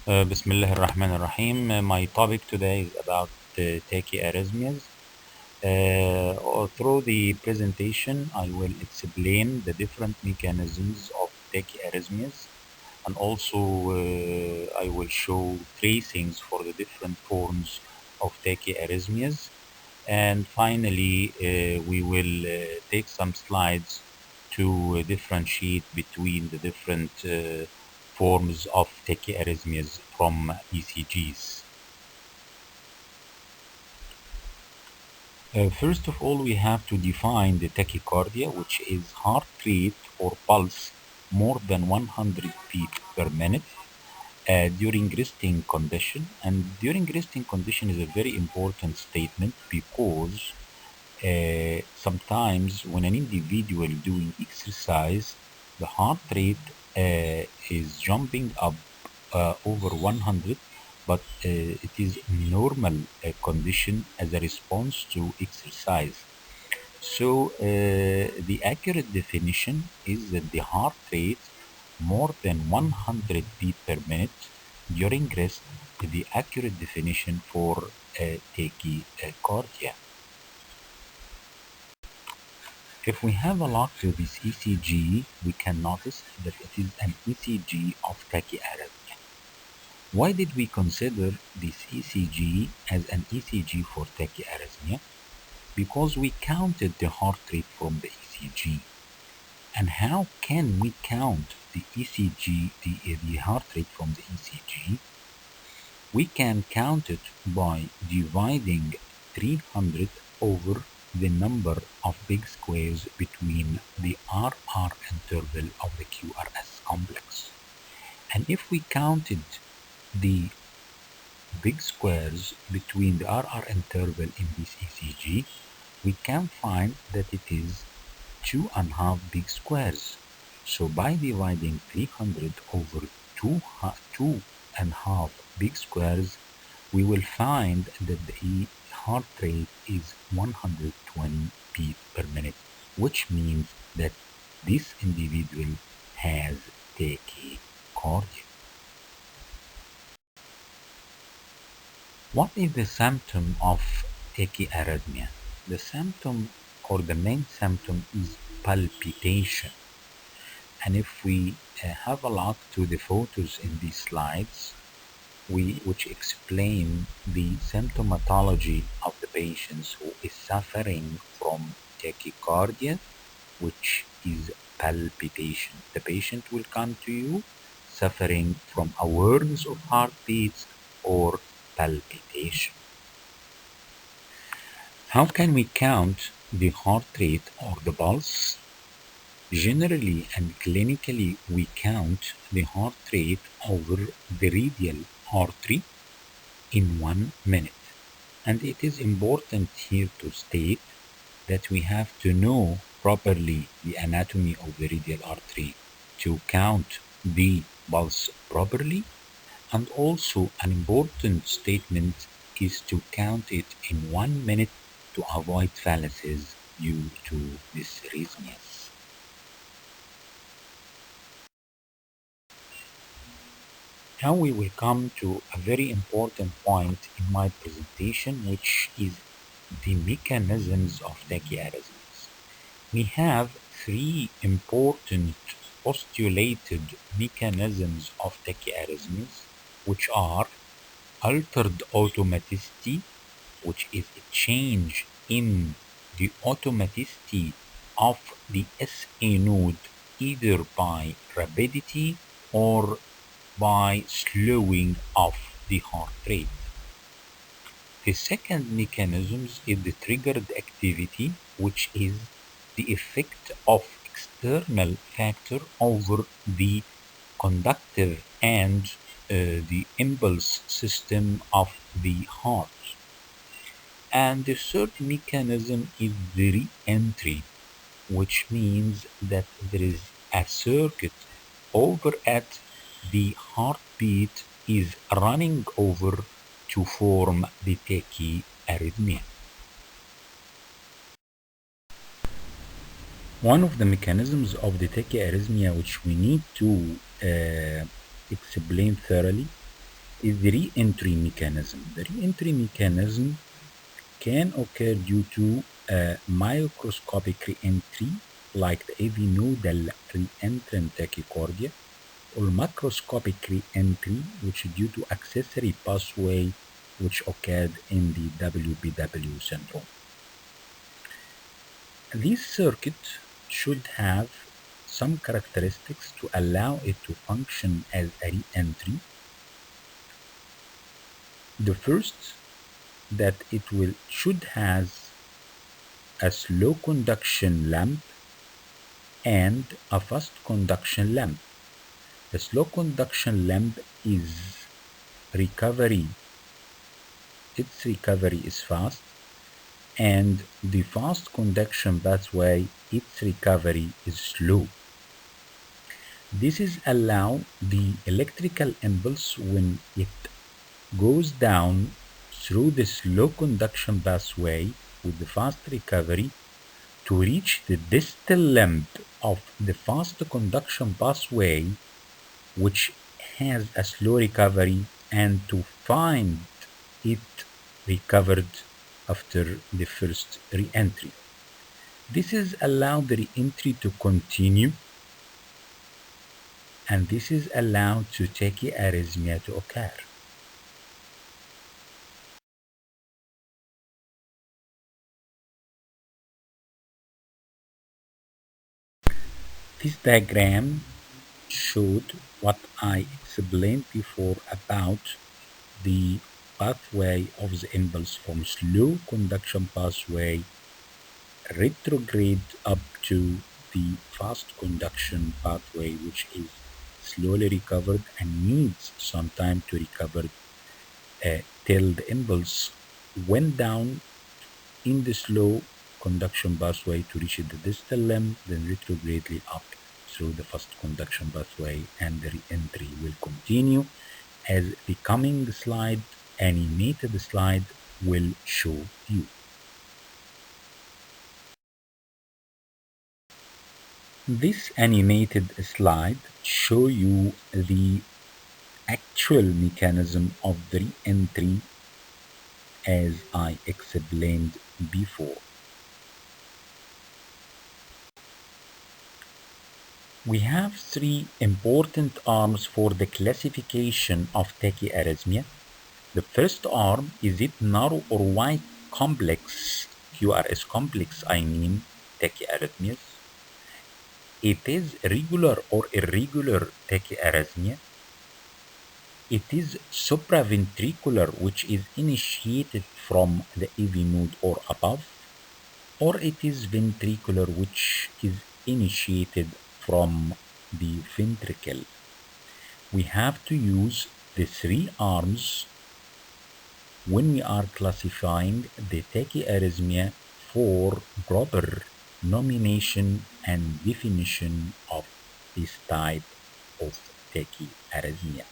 Bismillah ar-Rahman ar-Rahim. My topic today is about tachyarrhythmias. Through the presentation, I will explain the different mechanisms of tachyarrhythmias, and also I will show tracings for the different forms of tachyarrhythmias. And finally, we will take some slides to differentiate between the different forms of tachyarrhythmias from ECGs. First of all, we have to define the tachycardia, which is heart rate or pulse more than 100 beat per minute during resting condition. And during resting condition is a very important statement because sometimes when an individual doing exercise, the heart rate is jumping up over 100, but it is normal condition as a response to exercise. So the accurate definition is that the heart rate more than 100 beat per minute during rest is the accurate definition for tachycardia. If we have a look to this ECG, we can notice that it is an ECG of tachyarrhythmia. Why did we consider this ECG as an ECG for tachyarrhythmia? Because we counted the heart rate from the ECG. And how can we count the ECG, the heart rate from the ECG? We can count it by dividing 300 over the number of big squares between the RR interval of the QRS complex. And if we counted the big squares between the RR interval in this ECG, we can find that it is 2.5 big squares. So by dividing 300 over 2.5 big squares, we will find that the heart rate is 120 beats per minute, which means that this individual has tachycardia. What is the symptom of tachyarrhythmia? The symptom or the main symptom is palpitation. And if we have a look to the photos in these slides, which explain the symptomatology of the patients who is suffering from tachycardia, which is palpitation. The patient will come to you suffering from awareness of heartbeats or palpitation. How can we count the heart rate or the pulse? Generally and clinically, we count the heart rate over the radial artery in 1 minute. And it is important here to state that we have to know properly the anatomy of the radial artery to count the pulse properly. And also an important statement is to count it in 1 minute to avoid fallacies due to this arrhythmias. Now we will come to a very important point in my presentation, which is the mechanisms of tachyarrhythmias. We have three important postulated mechanisms of tachyarrhythmias, which are altered automaticity, which is a change in the automaticity of the SA node either by rapidity or by slowing of the heart rate. The second mechanism is the triggered activity, which is the effect of external factor over the conductive and the impulse system of the heart. And the third mechanism is the re-entry, which means that there is a circuit over at the heartbeat is running over to form the tachyarrhythmia. One of the mechanisms of the tachyarrhythmia which we need to explain thoroughly is the re-entry mechanism. The re-entry mechanism can occur due to a microscopic re-entry like the AV nodal re-entrant tachycardia, or macroscopic re-entry which is due to accessory pathway which occurred in the WBW syndrome. This circuit should have some characteristics to allow it to function as a re-entry. The first, that it should has a slow conduction lamp and a fast conduction lamp. The slow conduction lamp is recovery, its recovery is fast, and the fast conduction pathway, its recovery is slow. This is allow the electrical impulse when it goes down through the slow conduction pathway with the fast recovery to reach the distal limb of the fast conduction pathway, which has a slow recovery, and to find it recovered after the first re-entry. This is allowed the re-entry to continue, and this is allowed to tachyarrhythmia to occur. This diagram showed what I explained before about the pathway of the impulse from slow conduction pathway retrograde up to the fast conduction pathway, which is slowly recovered and needs some time to recover till the impulse went down in the slow conduction pathway to reach the distal limb, then retrogradely up through the fast conduction pathway, and the re-entry will continue as the coming slide, animated slide, will show you. This animated slide show you the actual mechanism of the re-entry as I explained before. We have three important arms for the classification of tachyarrhythmia. The first arm, is it narrow or wide complex, QRS complex I mean, tachyarrhythmias. It is regular or irregular tachyarrhythmia. It is supraventricular, which is initiated from the AV node or above, or it is ventricular, which is initiated from the ventricle. We have to use the three arms when we are classifying the tachyarrhythmia for proper nomination and definition of this type of tachyarrhythmia.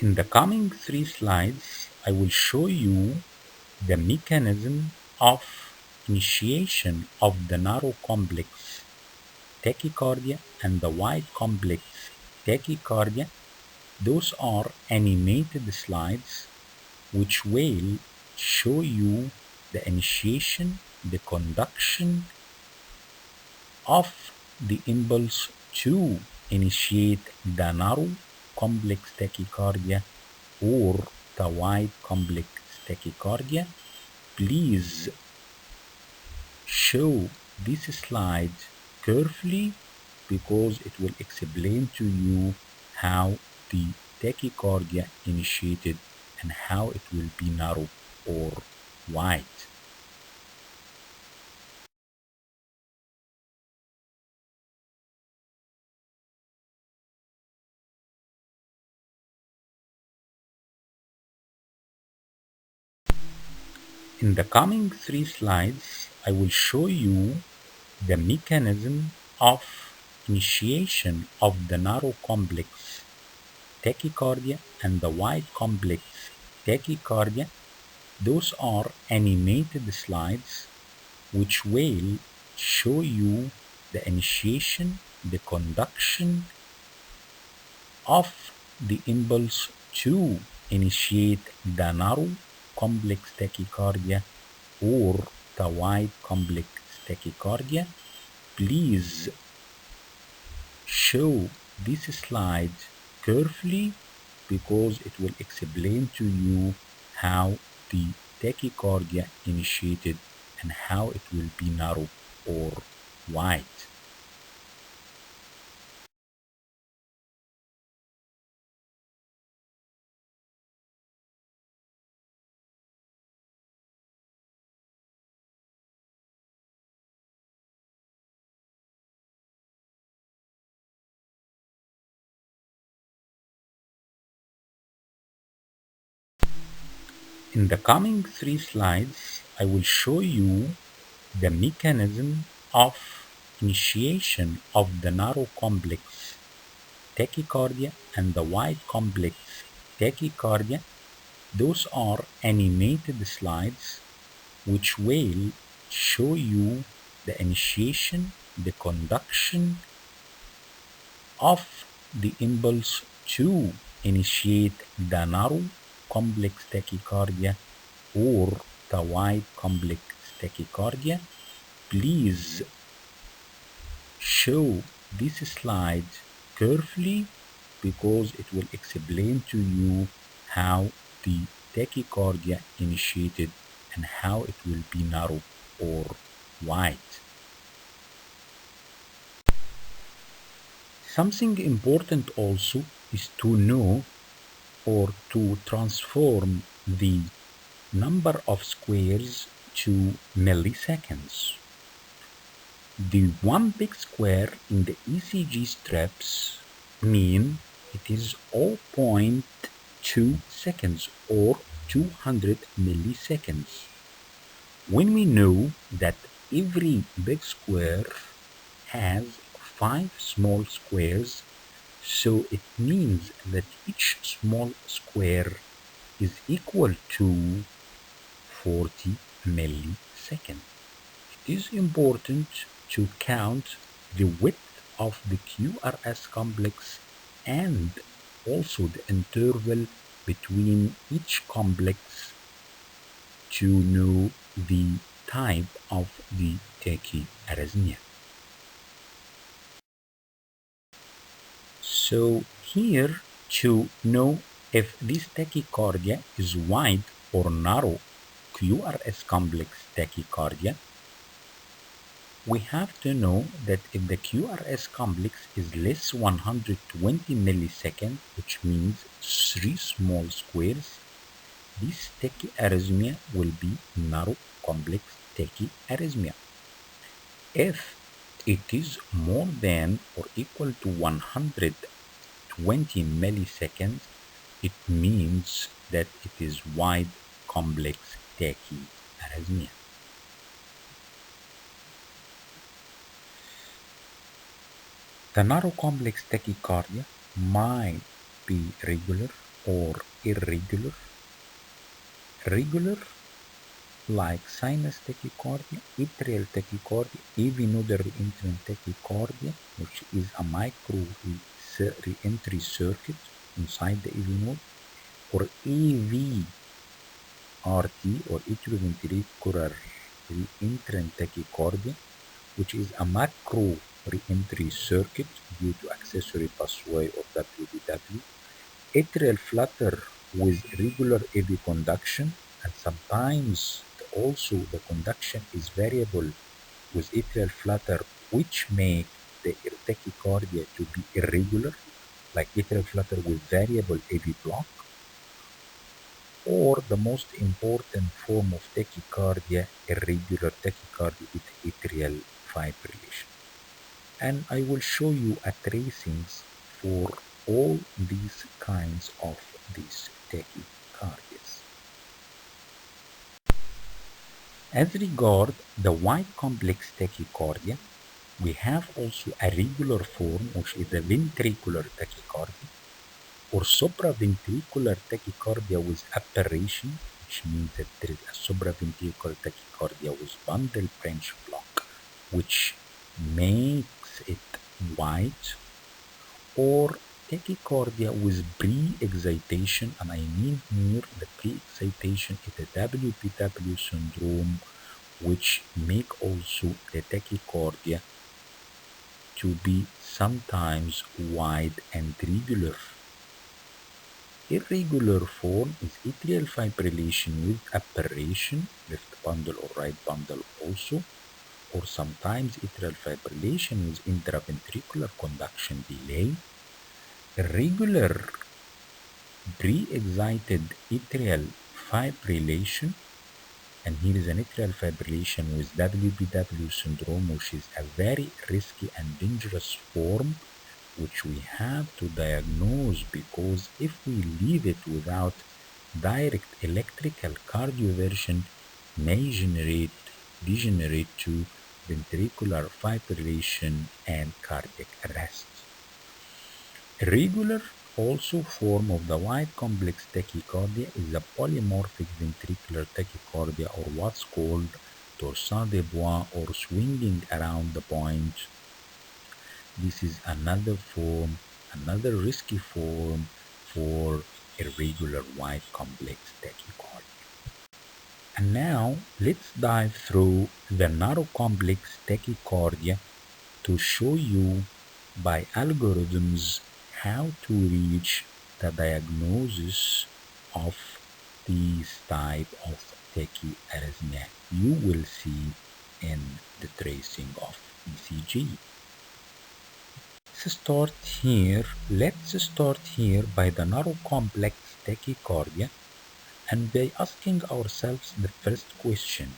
In the coming three slides, I will show you the mechanism of initiation of the narrow complex tachycardia and the wide complex tachycardia. Those are animated slides which will show you the initiation, the conduction of the impulse to initiate the narrow complex tachycardia or the wide complex tachycardia. Please show this slide carefully because it will explain to you how the tachycardia initiated and how it will be narrow or wide. In the coming three slides, I will show you the mechanism of initiation of the narrow complex tachycardia and the wide complex tachycardia. Those are animated slides which will show you the initiation, the conduction of the impulse to initiate the narrow complex tachycardia or the wide complex tachycardia. Please show this slide carefully because it will explain to you how the tachycardia initiated and how it will be narrow or wide. In the coming three slides, I will show you the mechanism of initiation of the narrow complex tachycardia and the wide complex tachycardia. Those are animated slides which will show you the initiation, the conduction of the impulse to initiate the narrow complex tachycardia or the wide complex tachycardia. Please show this slide carefully because it will explain to you how the tachycardia initiated and how it will be narrow or wide. Something important also is to know or to transform the number of squares to milliseconds. The one big square in the ECG strips mean it is 0.2 seconds or 200 milliseconds. When we know that every big square has 5 small squares, so it means that each small square is equal to 40 milliseconds. It is important to count the width of the QRS complex and also the interval between each complex to know the type of the tachyarrhythmia. So here to know if this tachycardia is wide or narrow QRS complex tachycardia, we have to know that if the QRS complex is less 120 milliseconds, which means 3 small squares, this tachyarrhythmia will be narrow complex tachyarrhythmia. If it is more than or equal to 120 milliseconds, it means that it is wide complex tachyarrhythmia. The narrow complex tachycardia might be regular or irregular. Regular, like sinus tachycardia, atrial tachycardia, AV nodal reentrant tachycardia, which is a micro reentry circuit inside the AV node, or AVRT or atrioventricular reentrant tachycardia, which is a macro reentry circuit due to accessory busway or WDW. Atrial flutter with regular AV conduction, and sometimes also the conduction is variable with atrial flutter, which make the tachycardia to be irregular, like atrial flutter with variable AV block, or the most important form of tachycardia, irregular tachycardia with atrial fibrillation. And I will show you a tracings for all these kinds of these tachycardias. As regard the wide complex tachycardia, we have also a regular form, which is the ventricular tachycardia, or supraventricular tachycardia with aberration, which means that there is a supraventricular tachycardia with bundle branch block, which makes it white, or tachycardia with pre-excitation, and I mean here the pre-excitation is the WPW syndrome, which make also the tachycardia to be sometimes wide and regular. Irregular form is atrial fibrillation with aberration, left bundle or right bundle also, or sometimes atrial fibrillation with intraventricular conduction delay. Irregular pre-excited atrial fibrillation, and here is an atrial fibrillation with WPW syndrome, which is a very risky and dangerous form, which we have to diagnose, because if we leave it without direct electrical cardioversion, may degenerate to ventricular fibrillation and cardiac arrest. Regular also form of the wide complex tachycardia is the polymorphic ventricular tachycardia, or what's called torsade de bois, or swinging around the point. This is another form, another risky form for irregular wide complex tachycardia. And now let's dive through the narrow complex tachycardia to show you by algorithms how to reach the diagnosis of this type of tachyarrhythmia you will see in the tracing of ECG. Let's start here by the narrow complex tachycardia and by asking ourselves the first question: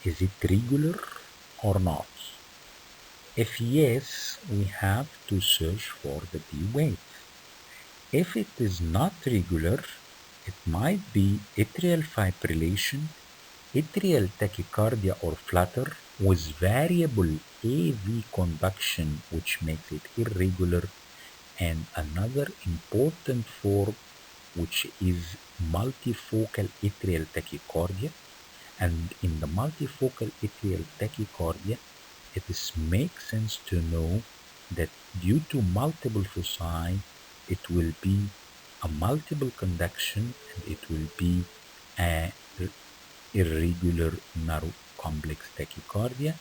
is it regular or not? If yes, we have to search for the P wave. If it is not regular, it might be atrial fibrillation, atrial tachycardia or flutter with variable AV conduction, which makes it irregular, and another important form, which is multifocal atrial tachycardia. And in the multifocal atrial tachycardia, it makes sense to know that due to multiple foci, it will be a multiple conduction, and it will be a irregular narrow complex tachycardia,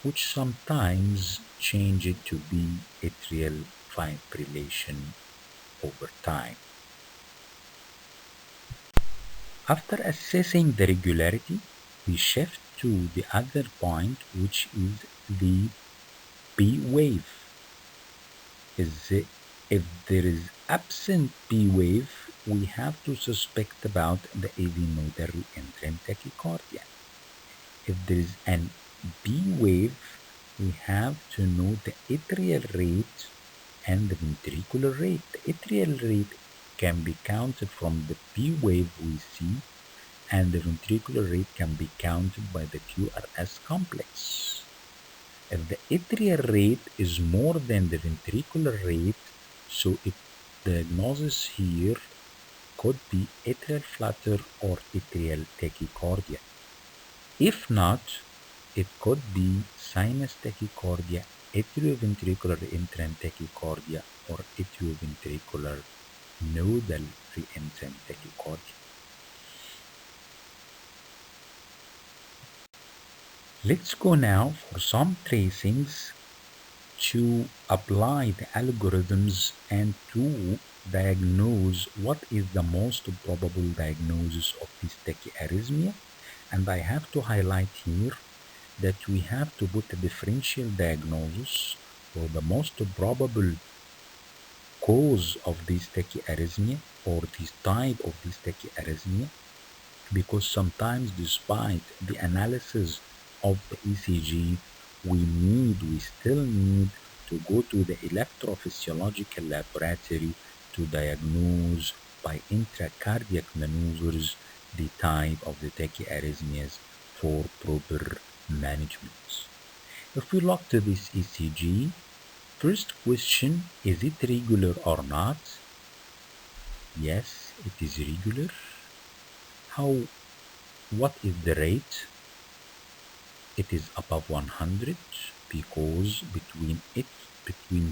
which sometimes change it to be atrial fibrillation over time. After assessing the regularity, we shift to the other point, which is the P wave. If there is absent P wave, we have to suspect about the AV nodal reentrant tachycardia. If there is an B wave, we have to know the atrial rate and the ventricular rate. The atrial rate can be counted from the P wave we see, and the ventricular rate can be counted by the QRS complex. If the atrial rate is more than the ventricular rate, so the diagnosis here could be atrial flutter or atrial tachycardia. If not, it could be sinus tachycardia, atrioventricular reentrant tachycardia, or atrioventricular nodal reentrant tachycardia. Let's go now for some tracings to apply the algorithms and to diagnose what is the most probable diagnosis of this tachyarrhythmia. And I have to highlight here that we have to put a differential diagnosis for the most probable cause of this tachyarrhythmia, or this type of this tachyarrhythmia, because sometimes despite the analysis of the ECG, we still need to go to the electrophysiological laboratory to diagnose by intracardiac maneuvers the type of the tachyarrhythmias for proper management. If we look to this ECG, first question, is it regular or not? Yes, it is regular. How, what is the rate? It is above 100 because between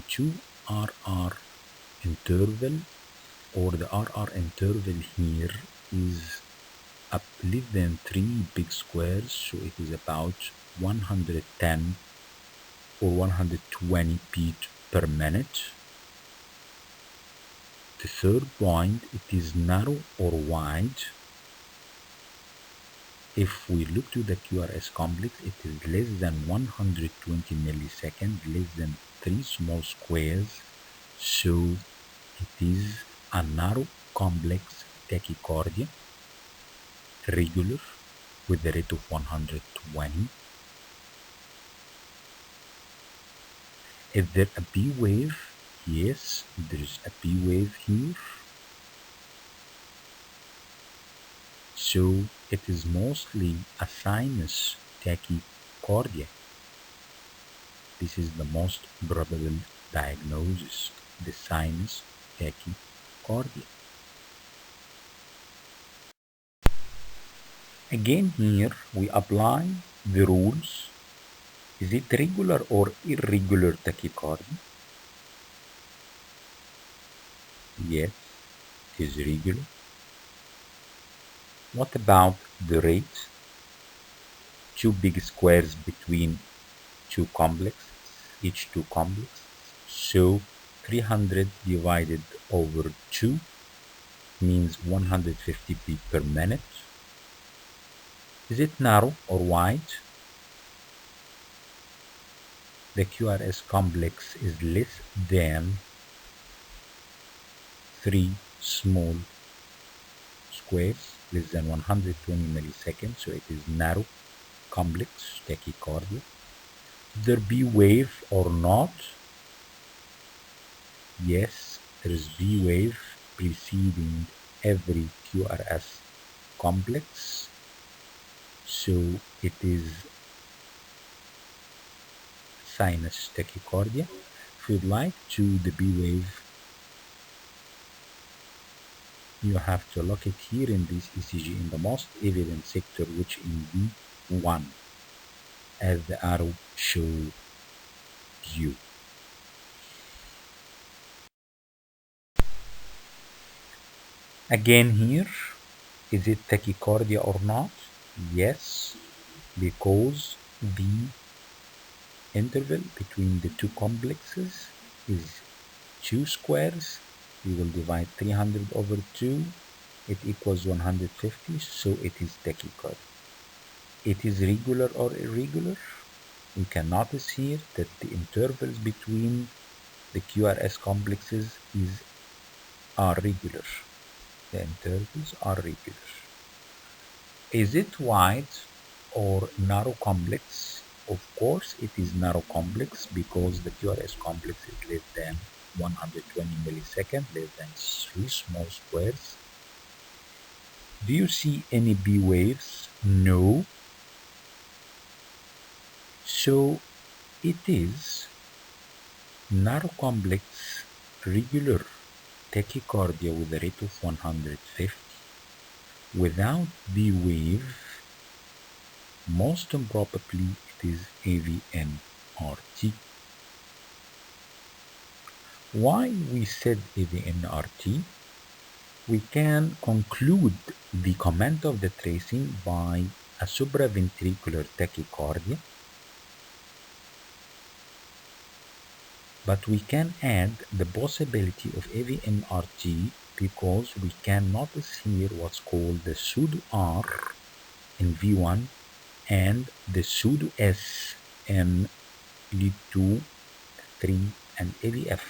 two RR interval, or the RR interval here is up less than 3 big squares, so it is about 110 or 120 beat per minute. The third point, it is narrow or wide. If we look to the QRS complex, it is less than 120 milliseconds, less than 3 small squares, so it is a narrow complex tachycardia, regular, with the rate of 120. Is there a P wave? Yes, there is a P wave here. So it is mostly a sinus tachycardia. This is the most probable diagnosis, the sinus tachycardia. Again here we apply the rules. Is it regular or irregular tachycardia? Yes, it is regular. What about the rate? Two big squares between two complexes, each two complexes. So 300 divided over 2 means 150 beat per minute. Is it narrow or wide? The QRS complex is less than 3 small squares, less than 120 milliseconds, so it is narrow complex tachycardia. There be wave or not? Yes, there is V wave preceding every QRS complex, so it is sinus tachycardia. If you'd like to the B wave, you have to look it here in this ECG in the most evident sector, which in V1, as the arrow shows you. Again here, is it tachycardia or not? Yes, because the interval between the two complexes is 2 squares. We will divide 300 over 2. It equals 150, so it is tachycardia. It is regular or irregular. We can notice here that the intervals between the QRS complexes are regular. The intervals are regular. Is it wide or narrow complex? Of course, it is narrow complex because the QRS complex is less than 120 milliseconds, less than 3 small squares. Do you see any B waves? No. So it is narrow complex regular tachycardia with a rate of 150 without B wave. Most probably it is AVNRT. Why we said AVNRT? We can conclude the comment of the tracing by a supraventricular tachycardia, but we can add the possibility of AVNRT because we can notice here what's called the pseudo R in V1 and the pseudo S in lead 2, 3, and AVF.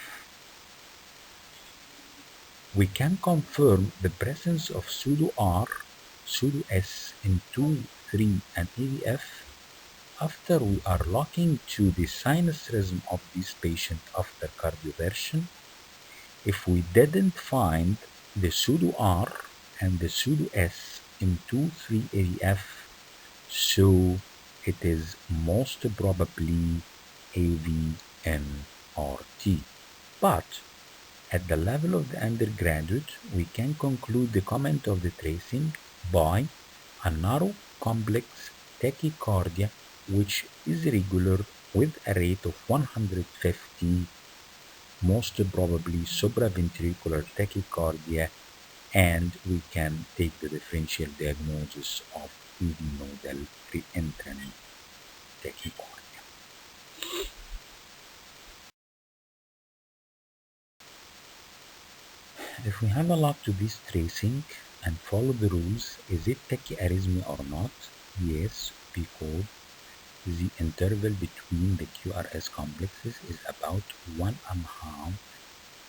We can confirm the presence of pseudo R, pseudo S in 2, 3, and AVF after we are looking to the sinus rhythm of this patient after cardioversion. If we didn't find the pseudo R and the pseudo S in 2, 3 AVF, So it is most probably AVRT. But at the level of the undergraduate, we can conclude the comment of the tracing by a narrow complex tachycardia which is regular with a rate of 150, most probably supraventricular tachycardia, and we can take the differential diagnosis of EV nodal reentrant tachycardia. If we have a look to this tracing and follow the rules, is it tachyarrhythmia or not? Yes, because the interval between the QRS complexes is about 1.5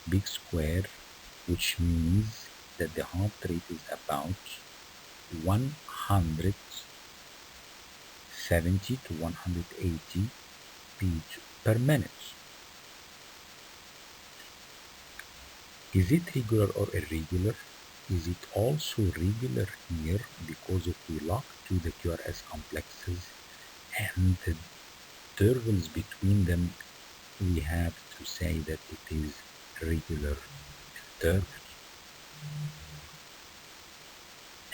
big square, which means that the heart rate is about 170 to 180 beats per minute. Is it regular or irregular? Is it also regular here? Because if we look to the QRS complexes and the intervals between them, we have to say that it is regular interval.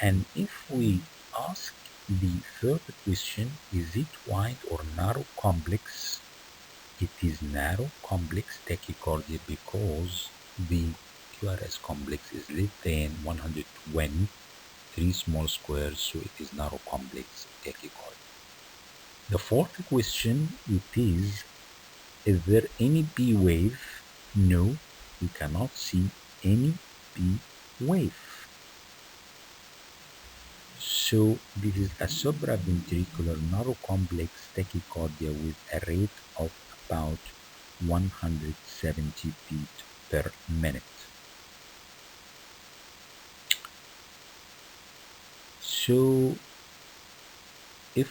And if we ask the third question, is it wide or narrow complex? It is narrow complex tachycardia because the QRS complex is less than 120, three small squares, so it is narrow complex tachycardia. The fourth question, it is there any P wave? No, we cannot see any P wave. So this is a supraventricular narrow complex tachycardia with a rate of about 170 beats per minute. So if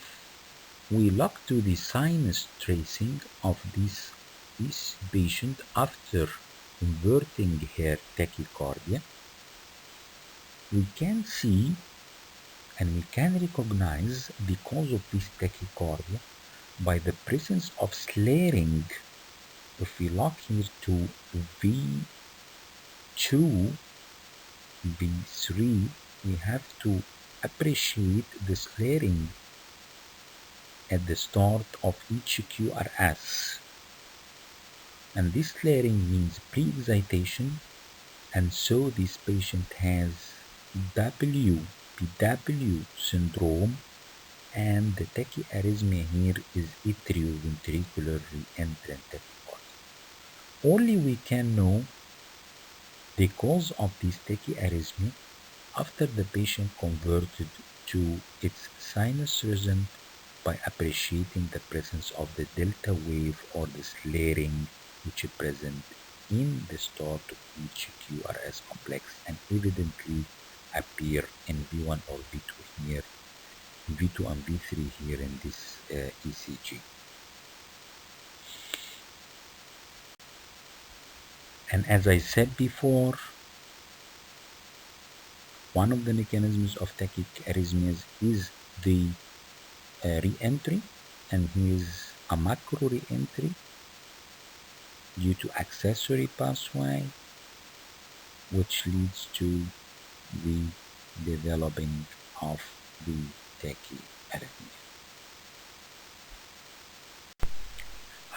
we look to the sinus tracing of this patient after converting her tachycardia, we can see and we can recognize the cause of this tachycardia by the presence of slurring. If we look here to V2, V3, we have to appreciate the slurring at the start of each QRS. And this slurring means pre-excitation, and so this patient has PW syndrome, and the tachyarrhythmia here is atrioventricular reentrant tachycardia. Only we can know the cause of this tachyarrhythmia after the patient converted to its sinus rhythm by appreciating the presence of the delta wave or the slurring which is present in the start of each QRS complex and evidently appear in V1 or V2 here, V2 and V3 here in this ECG. And as I said before, one of the mechanisms of tachyarrhythmias is the re-entry, and here's a macro re-entry due to accessory pathway which leads to the developing of the tachyarrhythmia.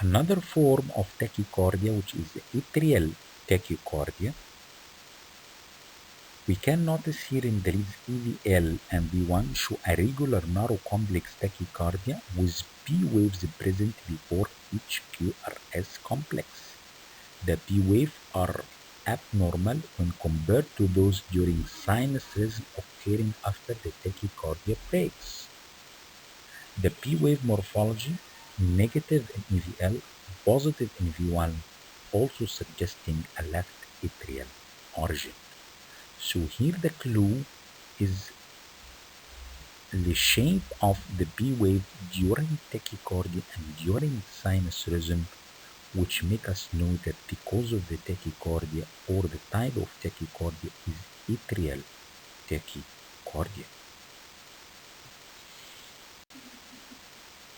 Another form of tachycardia, which is the atrial tachycardia, we can notice here in the leads EVL and V1 show a regular narrow complex tachycardia with P waves present before each QRS complex. The P waves are abnormal when compared to those during sinus rhythm occurring after the tachycardia breaks. The P wave morphology, negative in EVL, positive in V1, also suggesting a left atrial origin. So here the clue is the shape of the P wave during tachycardia and during sinus rhythm, which make us know that the cause of the tachycardia or the type of tachycardia is atrial tachycardia.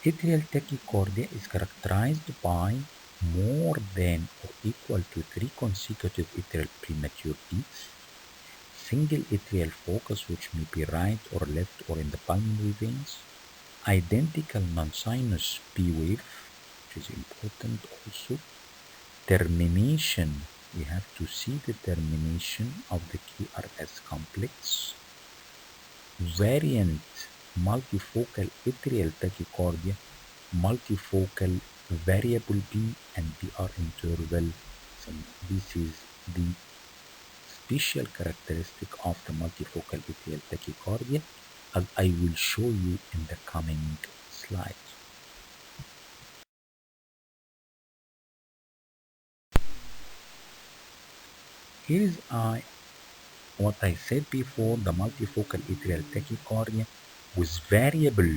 Atrial tachycardia is characterized by more than or equal to three consecutive atrial premature beats, single atrial focus which may be right or left or in the pulmonary veins, identical non-sinus P wave, which is important also, termination, we have to see the termination of the QRS complex, variant multifocal atrial tachycardia, multifocal variable B and BR interval. So this is the special characteristic of the multifocal atrial tachycardia as I will show you in the coming slides. Here is what I said before, the multifocal atrial tachycardia with variable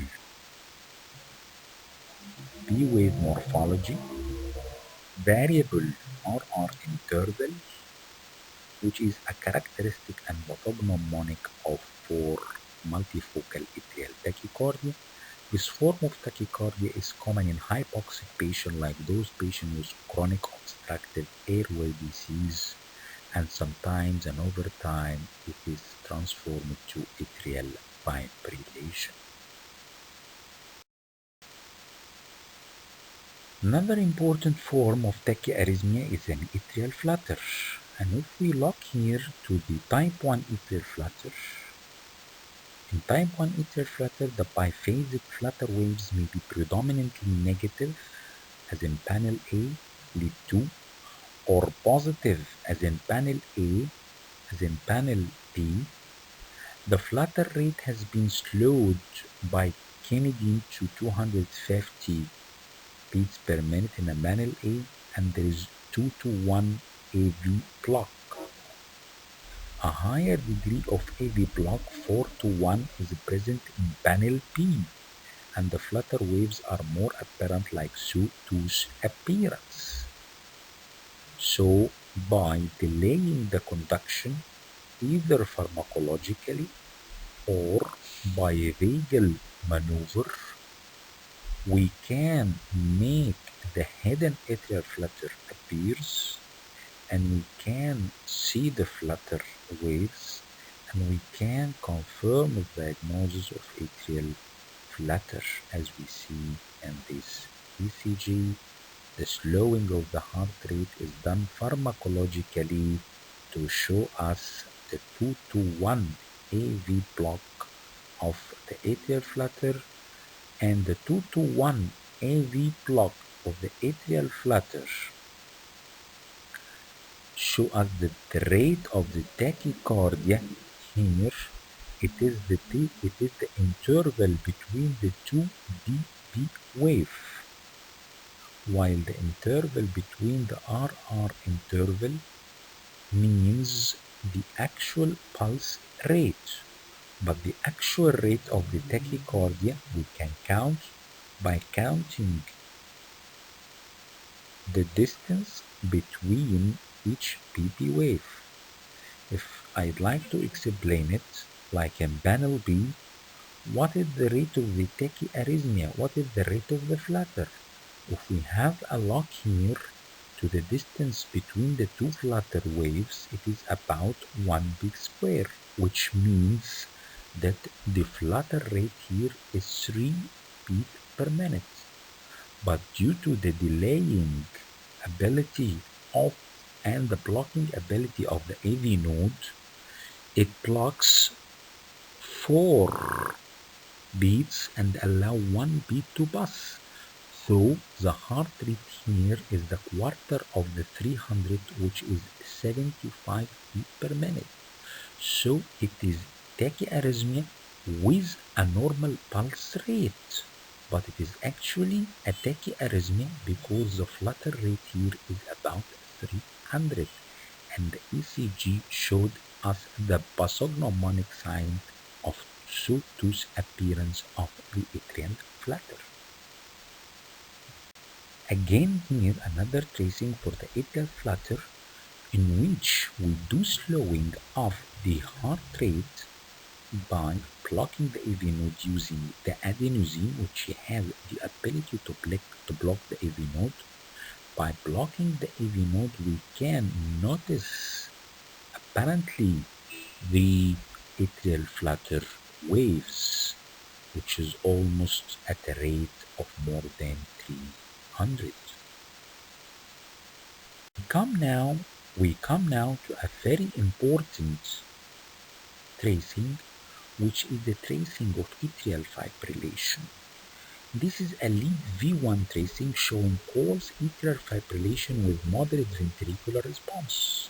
B wave morphology, variable RR interval, which is a characteristic and pathognomonic of for multifocal atrial tachycardia. This form of tachycardia is common in hypoxic patients like those patients with chronic obstructive airway disease, and sometimes and over time it is transformed to atrial fibrillation. Another important form of tachyarrhythmia is an atrial flutter. And if we look here to the type 1 atrial flutter, in type 1 atrial flutter, the biphasic flutter waves may be predominantly negative, as in panel A, lead 2, or positive, as in panel A, as in panel B. The flutter rate has been slowed by Kennedy to 250 beats per minute in a panel A, and there is 2 to 1 AV block. A higher degree of AV block, 4 to 1, is present in panel B, and the flutter waves are more apparent like sawtooth appearance. So, by delaying the conduction, either pharmacologically or by a vagal maneuver, we can make the hidden atrial flutter appears, and we can see the flutter waves, and we can confirm the diagnosis of atrial flutter as we see in this ECG. The slowing of the heart rate is done pharmacologically to show us the 2 to 1 AV block of the atrial flutter, and the 2 to 1 AV block of the atrial flutter show us that the rate of the tachycardia here, it is the interval between the two dB wave, while the interval between the RR interval means the actual pulse rate. But the actual rate of the tachycardia we can count by counting the distance between each PP wave. If I'd like to explain it, like in panel B, what is the rate of the tachyarrhythmia? What is the rate of the flutter? If we have a look here to the distance between the two flutter waves, it is about 1 big square, which means that the flutter rate here is 3 beats per minute. But due to the delaying ability of and the blocking ability of the AV node, it blocks 4 beats and allow 1 beat to pass. So the heart rate here is the quarter of the 300, which is 75 beats per minute. So it is tachyarrhythmia with a normal pulse rate, but it is actually a tachyarrhythmia because the flutter rate here is about 300, and the ECG showed us the pathognomonic sign of sawtooth appearance of the atrial flutter. Again here another tracing for the atrial flutter, in which we do slowing of the heart rate by blocking the AV node using the adenosine, which has the ability to block the AV node. By blocking the AV node, we can notice apparently the atrial flutter waves, which is almost at a rate of more than 300. We come now to a very important tracing, which is the tracing of atrial fibrillation. This is a lead V1 tracing showing coarse atrial fibrillation with moderate ventricular response.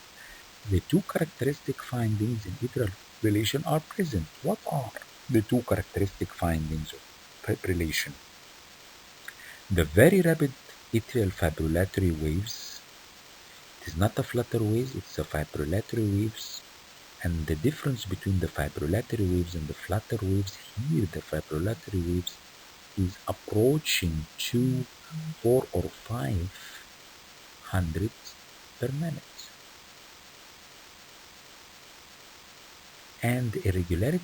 The two characteristic findings in atrial fibrillation are present. What are the two characteristic findings of fibrillation? The very rapid atrial fibrillatory waves. It is not a flutter waves, it's a fibrillatory waves. And the difference between the fibrillatory waves and the flutter waves, here the fibrillatory waves is approaching 2, 4, or 500 per minute. And the irregular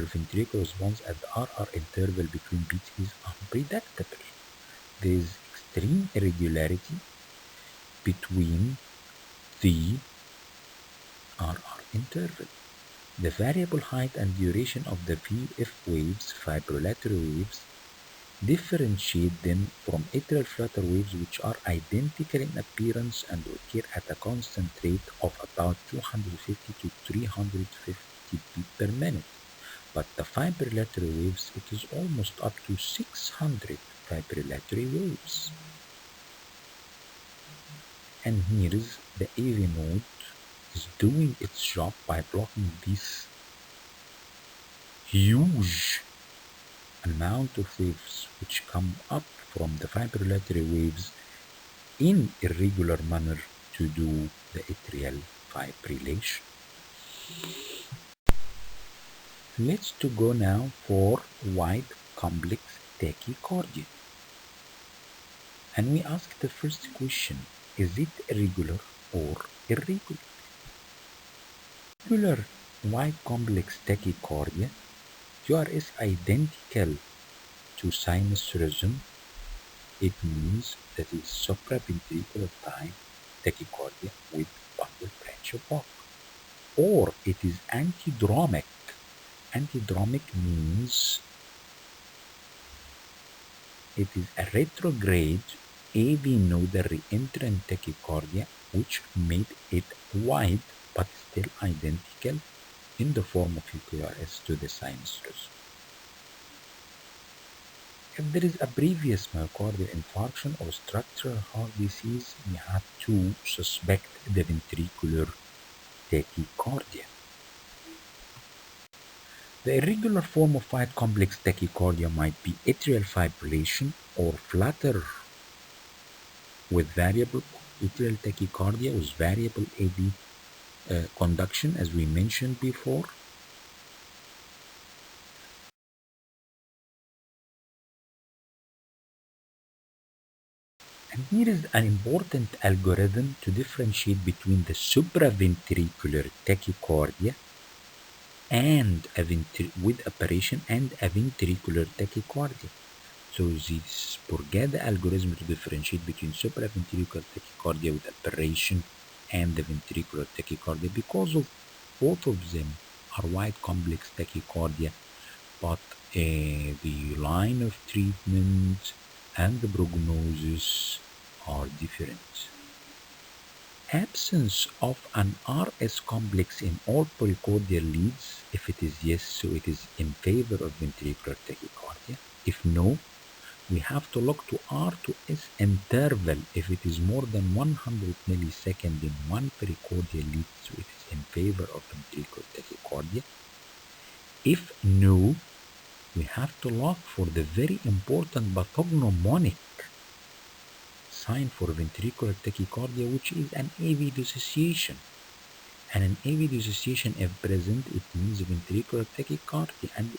ventricular response at the RR interval between beats is unpredictable. There is extreme irregularity between the RR interval. The variable height and duration of the VF waves, fibrillatory waves, differentiate them from atrial flutter waves, which are identical in appearance and occur at a constant rate of about 250 to 350 beats per minute. But the fibrillatory waves, it is almost up to 600 fibrillatory waves. And here is the AV node is doing its job by blocking this huge amount of waves which come up from the fibrillatory waves in irregular manner to do the atrial fibrillation. Let's to go now for wide complex tachycardia. And we ask the first question, is it irregular or irregular? Irregular wide complex tachycardia, QRS identical to sinus rhythm. It means that it's supraventricular time tachycardia with bundle branch block. Or it is antidromic. Antidromic means it is a retrograde AV nodal reentrant tachycardia which made it wide but still identical in the form of UQRS to the sinus rhythm. If there is a previous myocardial infarction or structural heart disease, we have to suspect the ventricular tachycardia. The irregular form of wide complex tachycardia might be atrial fibrillation or flutter with variable atrial tachycardia with variable AV conduction, as we mentioned before. And here is an important algorithm to differentiate between the supraventricular tachycardia and with apparition and a ventricular tachycardia. So this forget the algorithm to differentiate between supraventricular tachycardia with apparition and the ventricular tachycardia because of both of them are wide complex tachycardia, but the line of treatment and the prognosis are different. Absence of an RS complex in all pericardial leads. If it is yes, so it is in favor of ventricular tachycardia. If no, we have to look to R to S interval. If it is more than 100 milliseconds in one pericardial lead, so it is in favor of ventricular tachycardia. If no, we have to look for the very important pathognomonic sign for ventricular tachycardia, which is an AV dissociation. And an AV dissociation, if present, it means ventricular tachycardia, and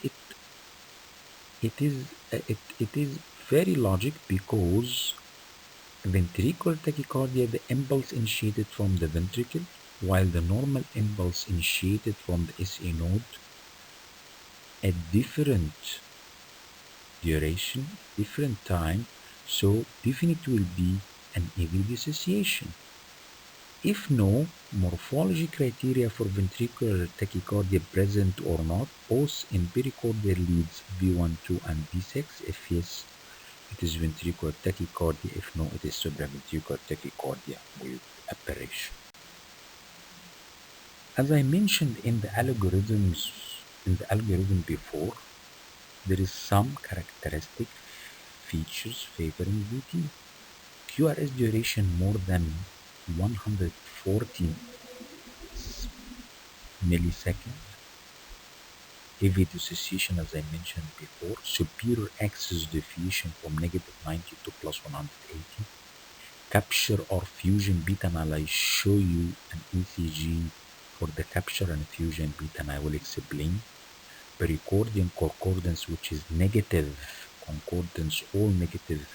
it is very logic because ventricular tachycardia, the impulse initiated from the ventricle, while the normal impulse initiated from the SA node a different duration, different time, so definitely will be an AV dissociation. If no morphology criteria for ventricular tachycardia present or not, both in pericardial leads V1, 2, and V6. If yes, it is ventricular tachycardia. If no, it is supraventricular tachycardia with aberration. As I mentioned in the algorithm before, there is some characteristic features favoring VT. QRS duration more than 140 milliseconds. AV dissociation, as I mentioned before, superior axis deviation from negative 90 to plus 180. Capture or fusion beta, and I show you an ECG for the capture and fusion beta, and I will explain. Pericardium concordance, which is negative concordance, all negative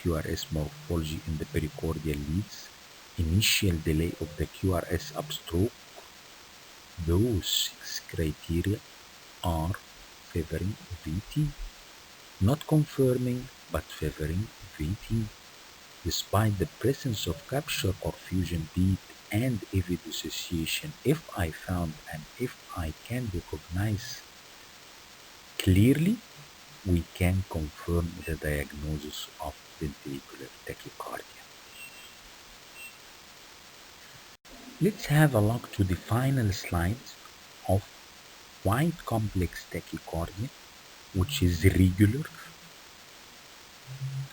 QRS morphology in the pericardial leads. Initial delay of the QRS upstroke. Those 6 criteria are favoring VT, not confirming but favoring VT. Despite the presence of capture or fusion beat and AV dissociation, if I found and if I can recognize clearly, we can confirm the diagnosis of ventricular tachycardia. Let's have a look to the final slide of wide complex tachycardia, which is regular,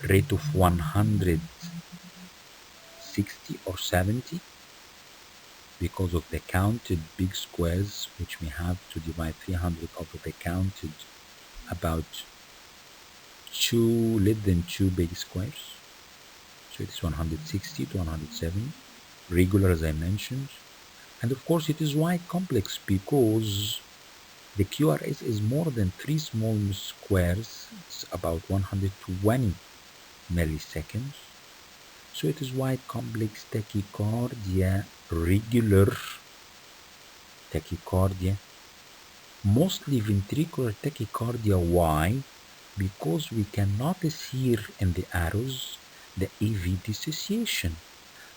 rate of 160 or 70 because of the counted big squares, which we have to divide 300 over the counted about two less than two big squares. So it is 160 to 170, regular as I mentioned. And of course it is wide complex because the QRS is more than 3 small squares. It's about 120 milliseconds. So it is wide complex tachycardia, regular tachycardia, mostly ventricular tachycardia. Why? Because we can notice here in the arrows the AV dissociation,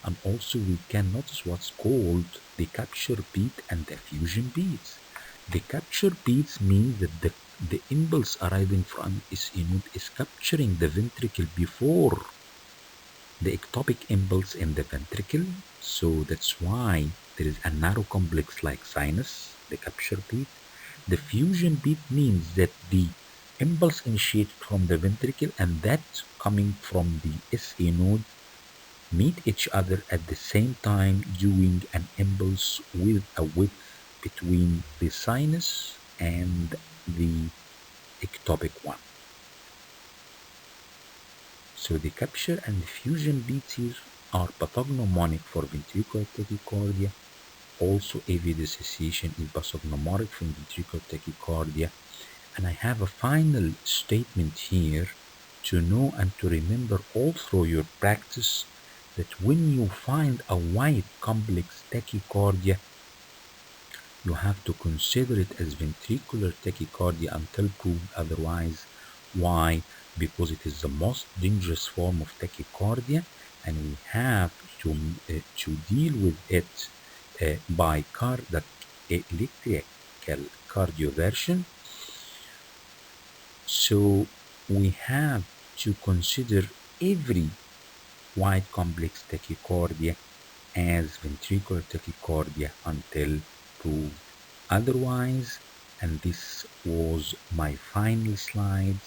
and also we can notice what's called the capture beat and the fusion beats. The capture beats mean that the impulse arriving from SE node is capturing the ventricle before the ectopic impulse in the ventricle. So that's why there is a narrow complex like sinus, the capture beat. The fusion beat means that the impulse initiated from the ventricle and that coming from the SE node meet each other at the same time doing an impulse with a width between the sinus and the ectopic one. So the capture and fusion beats here are pathognomonic for ventricular tachycardia. Also AV dissociation is pathognomonic for ventricular tachycardia. And I have a final statement here to know and to remember all through your practice that when you find a wide complex tachycardia, you have to consider it as ventricular tachycardia until proved otherwise. Why? Because it is the most dangerous form of tachycardia, and we have to deal with it by cardiac electrical cardioversion. So we have to consider every wide complex tachycardia as ventricular tachycardia until proved otherwise. And this was my final slide,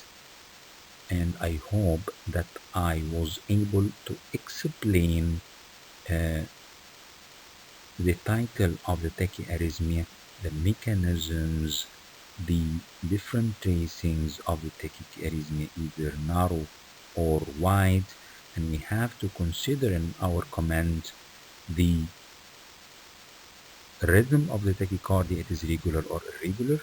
and I hope that I was able to explain the title of the tachyarrhythmia, the mechanisms, the different tracings of the tachyarrhythmia, either narrow or wide, and we have to consider in our comment the rhythm of the tachycardia, it is regular or irregular,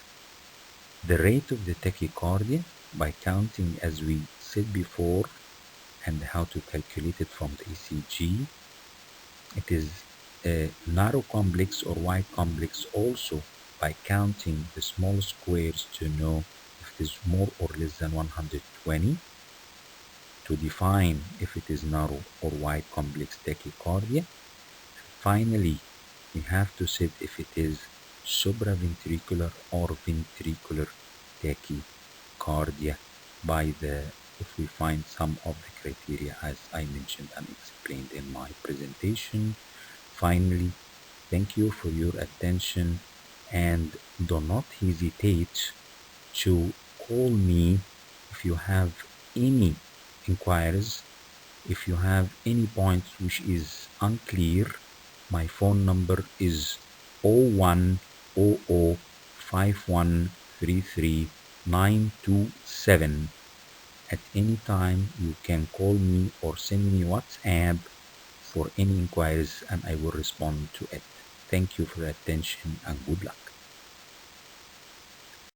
the rate of the tachycardia by counting as we said before, and how to calculate it from the ECG. It is a narrow complex or wide complex also, by counting the small squares to know if it is more or less than 120, to define if it is narrow or wide complex tachycardia. Finally, we have to set if it is supraventricular or ventricular tachycardia by the if we find some of the criteria as I mentioned and explained in my presentation. Finally, thank you for your attention and do not hesitate to call me if you have any inquiries. If you have any point which is unclear, my phone number is 01005133 At any time you can call me or send me WhatsApp for any inquiries and I will respond to it. Thank you for your attention and good luck.